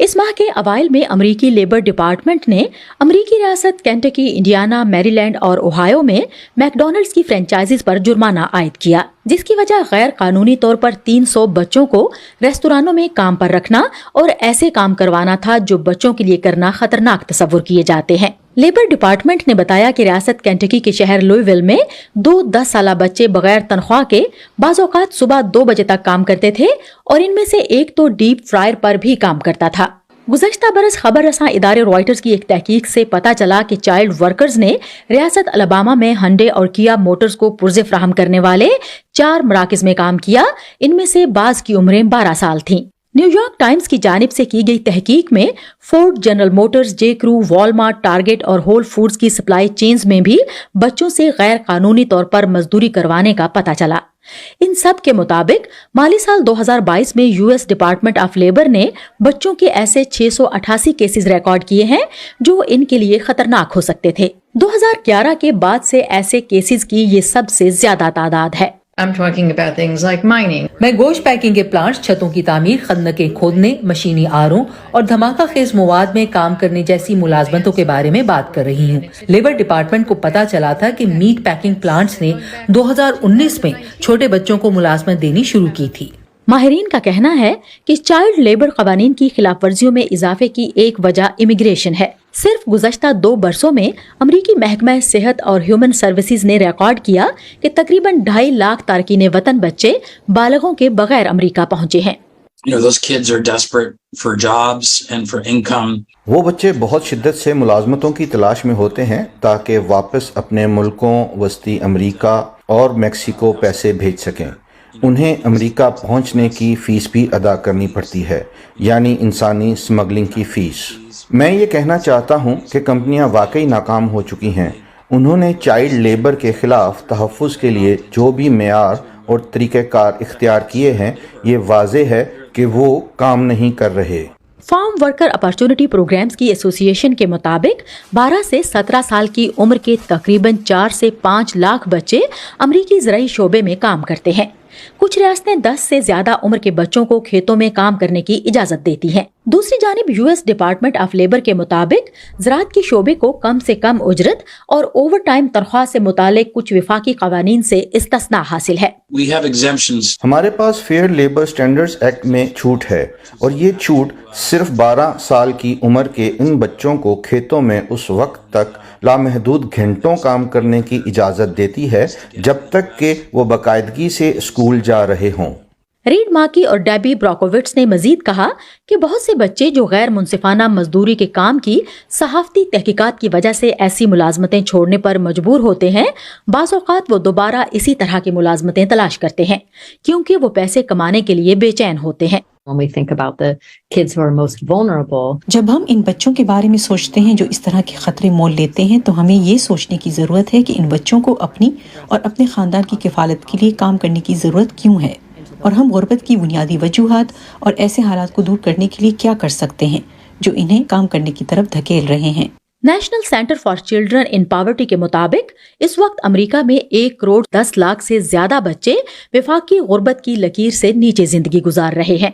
اس ماہ کے اوائل میں امریکی لیبر ڈپارٹمنٹ نے امریکی ریاست کینٹکی، انڈیانا، میری لینڈ اور اوہایو میں میک ڈونلڈز کی فرینچائزز پر جرمانہ عائد کیا، جس کی وجہ غیر قانونی طور پر 300 بچوں کو ریستورانوں میں کام پر رکھنا اور ایسے کام کروانا تھا جو بچوں کے لیے کرنا خطرناک تصور کیے جاتے ہیں۔ لیبر ڈپارٹمنٹ نے بتایا کہ ریاست کینٹکی کے شہر لوئیویل میں 2 10 سالہ بچے بغیر تنخواہ کے بعض اوقات صبح 2 بجے تک کام کرتے تھے اور ان میں سے ایک تو ڈیپ فرائر پر بھی کام کرتا تھا۔ گزشتہ برس خبر رساں ادارے رائٹرز کی ایک تحقیق سے پتہ چلا کہ چائلڈ ورکرز نے ریاست الاباما میں ہنڈے اور کیا موٹرز کو پرزے فراہم کرنے والے 4 مراکز میں کام کیا، ان میں سے بعض کی عمریں 12 سال تھیں۔ نیو یارک ٹائمز کی جانب سے کی گئی تحقیق میں فورڈ، جنرل موٹرز، جے کرو، والمارٹ، ٹارگیٹ اور ہول فوڈز کی سپلائی چینز میں بھی بچوں سے غیر قانونی طور پر مزدوری کروانے کا پتہ چلا۔ ان سب کے مطابق مالی سال 2022 میں U S department of labour نے بچوں کے ایسے 688 کیسز ریکارڈ کیے ہیں جو ان کے لیے خطرناک ہو سکتے تھے۔ 2011 کے بعد سے ایسے کیسز کی یہ سب سے زیادہ تعداد ہے۔ I'm talking about things like mining. میں گوشت پیکنگ کے پلانٹس، چھتوں کی تعمیر، خندقیں کھودنے، مشینی آروں اور دھماکہ خیز مواد میں کام کرنے جیسی ملازمتوں کے بارے میں بات کر رہی ہوں۔ لیبر ڈپارٹمنٹ کو پتا چلا تھا کہ میٹ پیکنگ پلانٹس نے 2019 میں چھوٹے بچوں کو ملازمت دینی شروع کی تھی۔ ماہرین کا کہنا ہے کہ چائلڈ لیبر قوانین کی خلاف ورزیوں میں اضافے کی ایک وجہ امیگریشن ہے۔ صرف گزشتہ 2 برسوں میں امریکی محکمہ صحت اور ہیومن سروسز نے ریکارڈ کیا کہ تقریباً 2.5 لاکھ تارکین وطن بچے بالغوں کے بغیر امریکہ پہنچے ہیں۔ Those kids are desperate for jobs and for income. وہ بچے بہت شدت سے ملازمتوں کی تلاش میں ہوتے ہیں تاکہ واپس اپنے ملکوں وسطی امریکہ اور میکسیکو پیسے بھیج سکیں۔ انہیں امریکہ پہنچنے کی فیس بھی ادا کرنی پڑتی ہے، یعنی انسانی اسمگلنگ کی فیس۔ میں یہ کہنا چاہتا ہوں کہ کمپنیاں واقعی ناکام ہو چکی ہیں۔ انہوں نے چائلڈ لیبر کے خلاف تحفظ کے لیے جو بھی معیار اور طریقہ کار اختیار کیے ہیں، یہ واضح ہے کہ وہ کام نہیں کر رہے۔ فارم ورکر اپارچونٹی پروگرامز کی ایسوسی ایشن کے مطابق 12 سے 17 سال کی عمر کے تقریباً 4 سے 5 لاکھ بچے امریکی زرعی شعبے میں کام کرتے ہیں۔ کچھ ریاستیں 10 سے زیادہ عمر کے بچوں کو کھیتوں میں کام کرنے کی اجازت دیتی ہیں۔ دوسری جانب U S department of labour کے مطابق زراعت کے شعبے کو کم سے کم اجرت اور اوور ٹائم تنخواہ سے متعلق کچھ وفاقی قوانین سے استثناء حاصل ہے۔ We have exemptions. ہمارے پاس فیئر لیبر سٹینڈرڈز ایکٹ میں چھوٹ ہے، اور یہ چھوٹ صرف 12 سال کی عمر کے ان بچوں کو کھیتوں میں اس وقت تک لامحدود گھنٹوں کام کرنے کی اجازت دیتی ہے جب تک کہ وہ باقاعدگی سے اسکول جا رہے ہوں۔ ریڈ ماکی اور ڈیبی براکووٹس نے مزید کہا کہ بہت سے بچے جو غیر منصفانہ مزدوری کے کام کی صحافتی تحقیقات کی وجہ سے ایسی ملازمتیں چھوڑنے پر مجبور ہوتے ہیں، بعض اوقات وہ دوبارہ اسی طرح کی ملازمتیں تلاش کرتے ہیں کیونکہ وہ پیسے کمانے کے لیے بے چین ہوتے ہیں۔ When we think about the kids who are most vulnerable, جب ہم ان بچوں کے بارے میں سوچتے ہیں جو اس طرح کے خطرے مول لیتے ہیں، تو ہمیں یہ سوچنے کی ضرورت ہے کہ ان بچوں کو اپنی اور اپنے خاندان کی کفالت کے لیے کام کرنے کی ضرورت کیوں ہے، اور ہم غربت کی بنیادی وجوہات اور ایسے حالات کو دور کرنے کے لیے کیا کر سکتے ہیں جو انہیں کام کرنے کی طرف دھکیل رہے ہیں۔ National centre for children in poverty کے مطابق اس وقت امریکہ میں 1 کروڑ 10 لاکھ سے زیادہ بچے وفاقی غربت کی لکیر سے نیچے زندگی گزار رہے ہیں۔